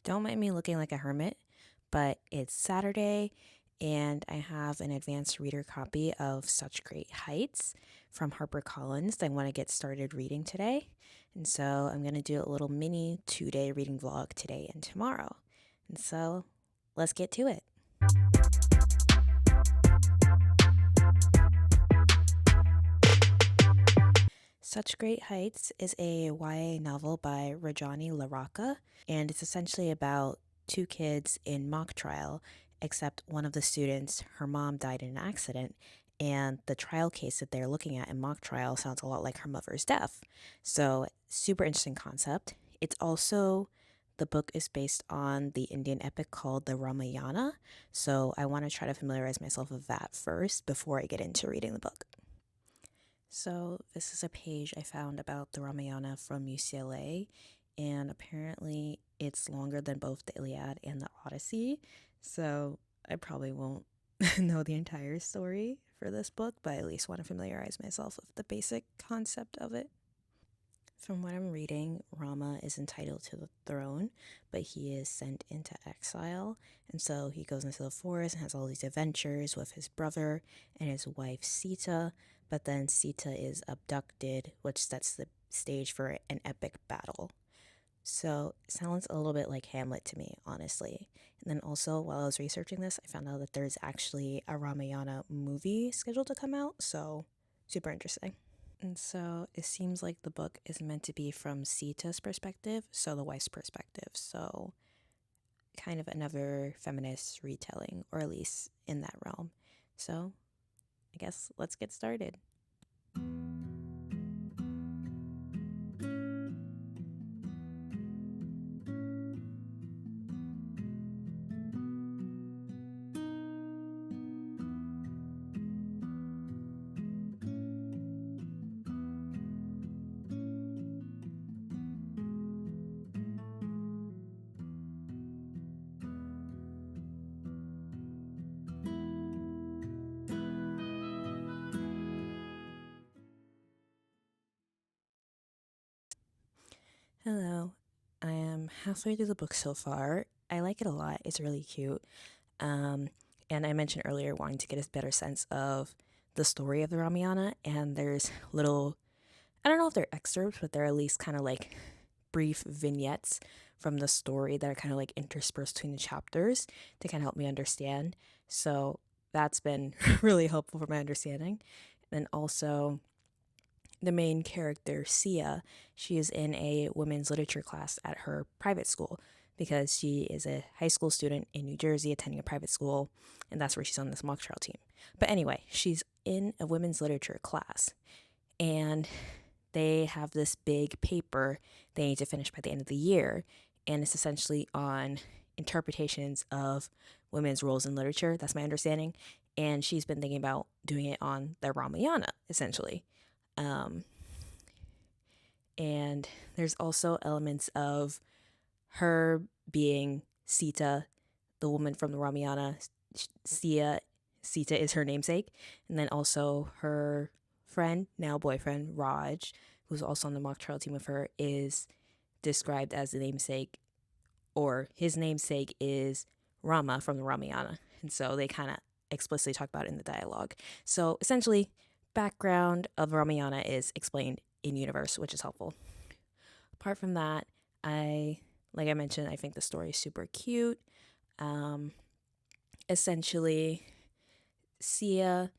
Don't mind me looking like a hermit, but it's Saturday and I have an advanced reader copy of Such Great Heights from HarperCollins that I want to get started reading today. And so I'm going to do a little mini 2-day reading vlog today and tomorrow. And so let's get to it. Such Great Heights is a YA novel by Rajani LaRocca, and it's essentially about two kids in mock trial, except one of the students, her mom died in an accident, and the trial case that they're looking at in mock trial sounds a lot like her mother's death. So, super interesting concept. It's also, the book is based on the Indian epic called the Ramayana, so I want to try to familiarize myself with that first before I get into reading the book. So, this is a page I found about the Ramayana from UCLA, and apparently it's longer than both the Iliad and the Odyssey. So, I probably won't know the entire story for this book, but I at least want to familiarize myself with the basic concept of it. From what I'm reading, Rama is entitled to the throne, but he is sent into exile. And so he goes into the forest and has all these adventures with his brother and his wife Sita. But then Sita is abducted, which sets the stage for an epic battle. So it sounds a little bit like Hamlet to me, honestly. And then also, while I was researching this, I found out that there's actually a Ramayana movie scheduled to come out. So super interesting. And so it seems like the book is meant to be from Sita's perspective, so the wife's perspective. So kind of another feminist retelling, or at least in that realm. So I guess let's get started. Hello. I am halfway through the book so far. I like it a lot. It's really cute. And I mentioned earlier wanting to get a better sense of the story of the Ramayana, and there's little, I don't know if they're excerpts, but they're at least kind of like brief vignettes from the story that are kind of like interspersed between the chapters to kind of help me understand. So that's been really helpful for my understanding. And also, the main character, Sia, she is in a women's literature class at her private school because she is a high school student in New Jersey attending a private school, and that's where she's on this mock trial team. But anyway, she's in a women's literature class, and they have this big paper they need to finish by the end of the year, and it's essentially on interpretations of women's roles in literature. That's my understanding. And she's been thinking about doing it on the Ramayana, essentially. Um, and there's also elements of her being Sita, the woman from the Ramayana. Sita is her namesake. And then also her friend, now boyfriend, Raj, who's also on the mock trial team with her, is described as the namesake, or his namesake is Rama from the Ramayana. And so they kind of explicitly talk about it in the dialogue. So essentially, background of Ramayana is explained in universe, which is helpful. Apart from that, like I mentioned, I think the story is super cute. Essentially, Sia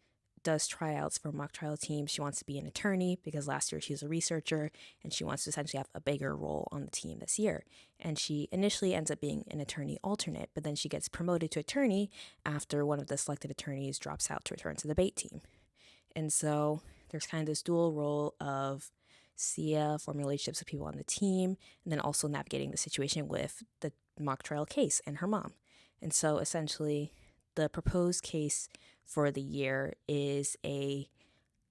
does tryouts for mock trial team. She wants to be an attorney because last year she was a researcher, and she wants to essentially have a bigger role on the team this year. And she initially ends up being an attorney alternate, but then she gets promoted to attorney after one of the selected attorneys drops out to return to the bait team. And so there's kind of this dual role of Sia forming relationships with people on the team, and then also navigating the situation with the mock trial case and her mom. And so essentially, the proposed case for the year is a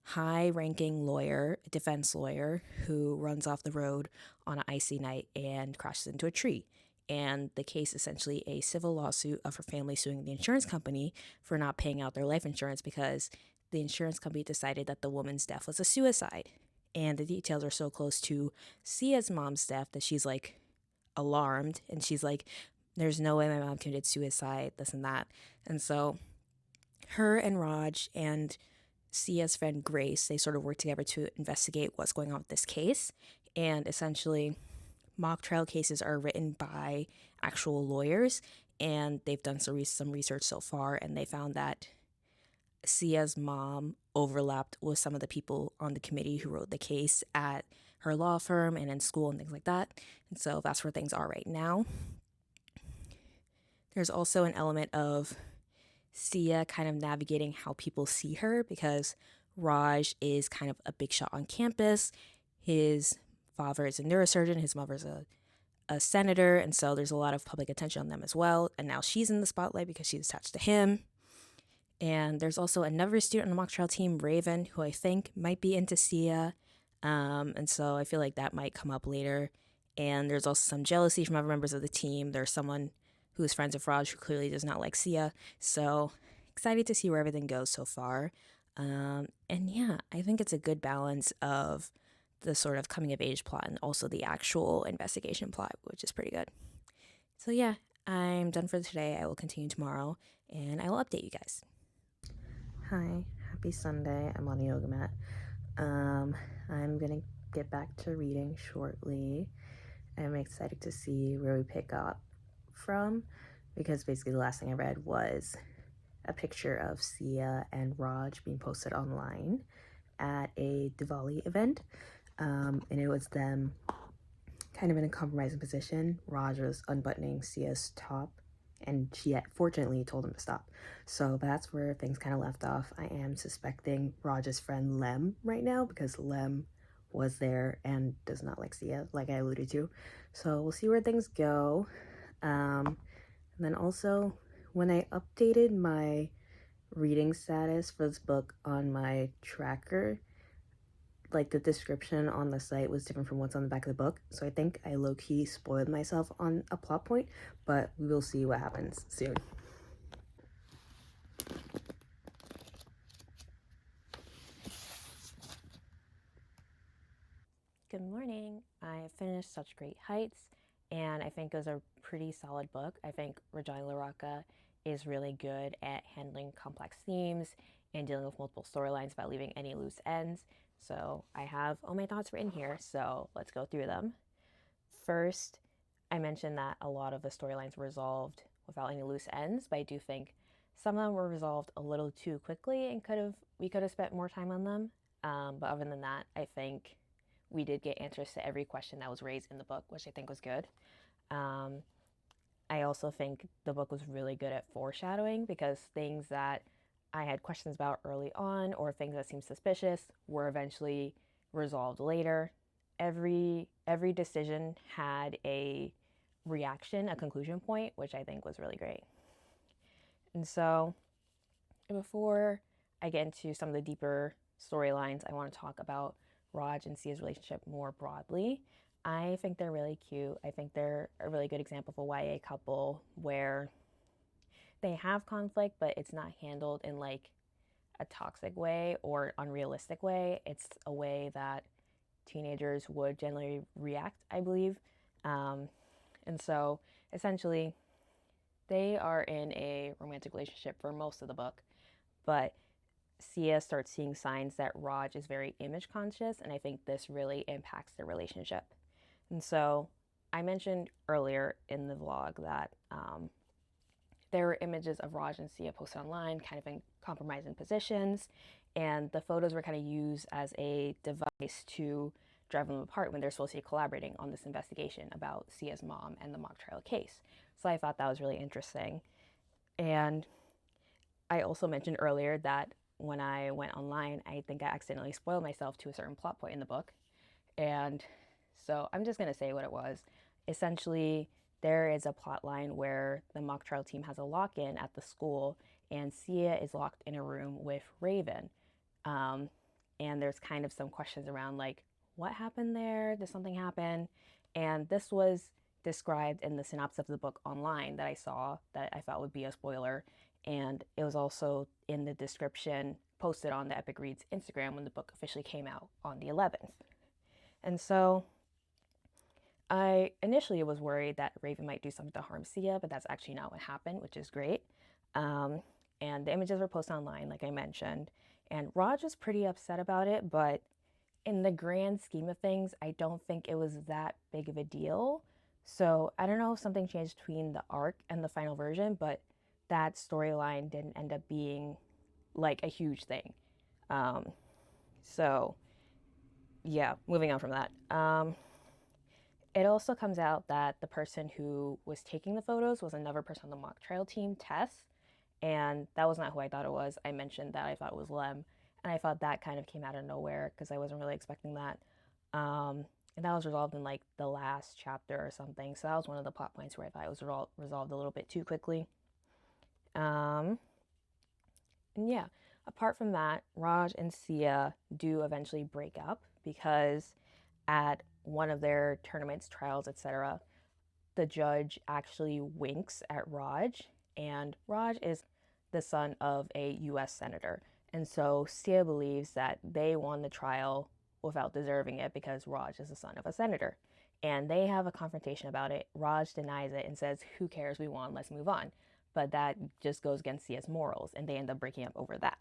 high-ranking lawyer, a defense lawyer, who runs off the road on an icy night and crashes into a tree. And the case is essentially a civil lawsuit of her family suing the insurance company for not paying out their life insurance because the insurance company decided that the woman's death was a suicide. And the details are so close to Sia's mom's death that she's like, alarmed, and she's like, there's no way my mom committed suicide, this and that. And so her and Raj and Sia's friend Grace, they sort of work together to investigate what's going on with this case. And essentially, mock trial cases are written by actual lawyers, and they've done some research so far, and they found that Sia's mom overlapped with some of the people on the committee who wrote the case at her law firm and in school and things like that. And so that's where things are right now. There's also an element of Sia kind of navigating how people see her, because Raj is kind of a big shot on campus. His father is a neurosurgeon, his mother's a senator, and so there's a lot of public attention on them as well. And now she's in the spotlight because she's attached to him. And there's also another student on the mock trial team, Raven, who I think might be into Sia. And so I feel like that might come up later. And there's also some jealousy from other members of the team. There's someone who is friends with Raj who clearly does not like Sia. So excited to see where everything goes so far. And yeah, I think it's a good balance of the sort of coming of age plot and also the actual investigation plot, which is pretty good. So yeah, I'm done for today. I will continue tomorrow, and I will update you guys. Hi, happy Sunday. I'm on the yoga mat. I'm gonna get back to reading shortly. I'm excited to see where we pick up from, because basically the last thing I read was a picture of Sia and Raj being posted online at a Diwali event, and it was them kind of in a compromising position. Raj was unbuttoning Sia's top, and she had fortunately told him to stop. So that's where things kind of left off. I am suspecting Raj's friend Lem right now, because Lem was there and does not like Sia, like I alluded to. So we'll see where things go. And then also, when I updated my reading status for this book on my tracker, like the description on the site was different from what's on the back of the book. So I think I low-key spoiled myself on a plot point, but we will see what happens soon. Good morning. I finished Such Great Heights, and I think it was a pretty solid book. I think Rajani LaRocca is really good at handling complex themes and dealing with multiple storylines without leaving any loose ends. So I have all my thoughts written here, so let's go through them. First, I mentioned that a lot of the storylines were resolved without any loose ends, but I do think some of them were resolved a little too quickly, and we could have spent more time on them. But other than that, I think we did get answers to every question that was raised in the book, which I think was good. I also think the book was really good at foreshadowing, because things that I had questions about early on, or things that seemed suspicious, were eventually resolved later. Every decision had a reaction, a conclusion point, which I think was really great. And so before I get into some of the deeper storylines, I want to talk about Raj and Sia's relationship more broadly. I think they're really cute. I think they're a really good example of a YA couple where they have conflict, but it's not handled in like a toxic way or unrealistic way. It's a way that teenagers would generally react, I believe. And so essentially, they are in a romantic relationship for most of the book, but Sia starts seeing signs that Raj is very image conscious, and I think this really impacts their relationship. And so I mentioned earlier in the vlog that there were images of Raj and Sia posted online, kind of in compromising positions, and the photos were kind of used as a device to drive them apart when they're supposed to be collaborating on this investigation about Sia's mom and the mock trial case. So I thought that was really interesting. And I also mentioned earlier that when I went online, I think I accidentally spoiled myself to a certain plot point in the book. And so I'm just going to say what it was. Essentially, there is a plot line where the mock trial team has a lock-in at the school, and Sia is locked in a room with Raven. And there's kind of some questions around like, what happened there? Did something happen? And this was described in the synopsis of the book online that I saw that I thought would be a spoiler. And it was also in the description posted on the Epic Reads Instagram when the book officially came out on the 11th. And so I initially was worried that Raven might do something to harm Sia, but that's actually not what happened, which is great. Um, and the images were posted online, like I mentioned. And Raj was pretty upset about it, but in the grand scheme of things, I don't think it was that big of a deal. So I don't know if something changed between the arc and the final version, but that storyline didn't end up being like a huge thing. Um, so yeah, moving on from that. It also comes out that the person who was taking the photos was another person on the mock trial team, Tess, and that was not who I thought it was. I mentioned that I thought it was Lem, and I thought that kind of came out of nowhere because I wasn't really expecting that. And that was resolved in like the last chapter or something. So that was one of the plot points where I thought it was resolved a little bit too quickly. Um, and yeah, apart from that, Raj and Sia do eventually break up because at one of their tournaments, trials, etc., the judge actually winks at Raj, and Raj is the son of a US senator. And so Sia believes that they won the trial without deserving it because Raj is the son of a senator. And they have a confrontation about it. Raj denies it and says, "Who cares? We won. Let's move on." But that just goes against Sia's morals, and they end up breaking up over that.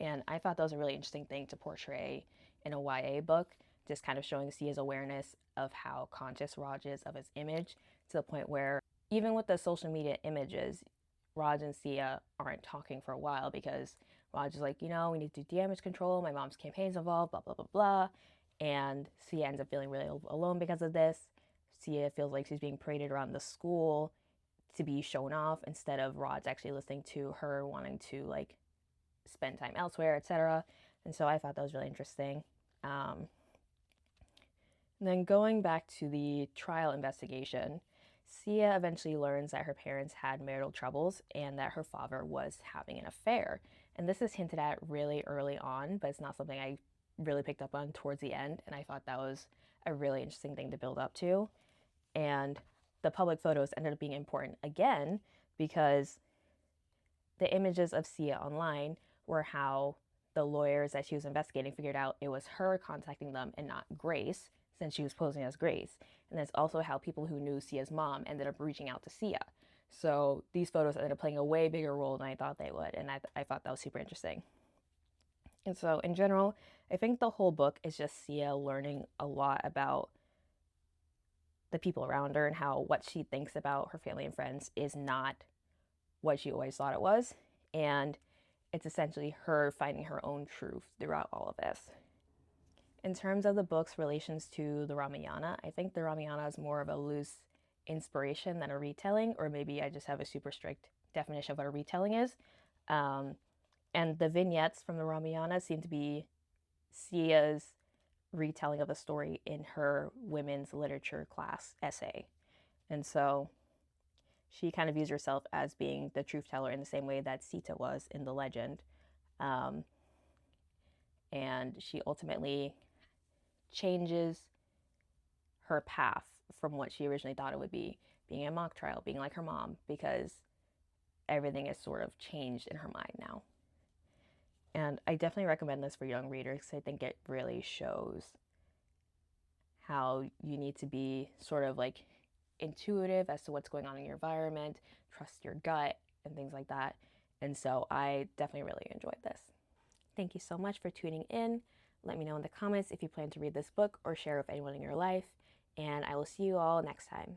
And I thought that was a really interesting thing to portray in a YA book, just kind of showing Sia's awareness of how conscious Raj is of his image to the point where even with the social media images, Raj and Sia aren't talking for a while because Raj is like, we need to do damage control. My mom's campaign's involved, blah, blah, blah, blah. And Sia ends up feeling really alone because of this. Sia feels like she's being paraded around the school to be shown off instead of Raj actually listening to her wanting to like spend time elsewhere, etc. And so I thought that was really interesting. And then going back to the trial investigation, Sia eventually learns that her parents had marital troubles and that her father was having an affair. And this is hinted at really early on, but it's not something I really picked up on towards the end. And I thought that was a really interesting thing to build up to. And the public photos ended up being important again because the images of Sia online were how the lawyers that she was investigating figured out it was her contacting them and not Grace, since she was posing as Grace. And that's also how people who knew Sia's mom ended up reaching out to Sia. So these photos ended up playing a way bigger role than I thought they would, and I thought that was super interesting. And so in general, I think the whole book is just Sia learning a lot about the people around her and how what she thinks about her family and friends is not what she always thought it was. And it's essentially her finding her own truth throughout all of this. In terms of the book's relations to the Ramayana, I think the Ramayana is more of a loose inspiration than a retelling, or maybe I just have a super strict definition of what a retelling is. And the vignettes from the Ramayana seem to be Sia's retelling of the story in her women's literature class essay. And so she kind of views herself as being the truth teller in the same way that Sita was in the legend. And she ultimately changes her path from what she originally thought it would be, being a mock trial, being like her mom, because everything is sort of changed in her mind now. And I definitely recommend this for young readers because I think it really shows how you need to be sort of like intuitive as to what's going on in your environment, trust your gut, and things like that. And so I definitely really enjoyed this. Thank you so much for tuning in. Let me know in the comments if you plan to read this book or share with anyone in your life. And I will see you all next time.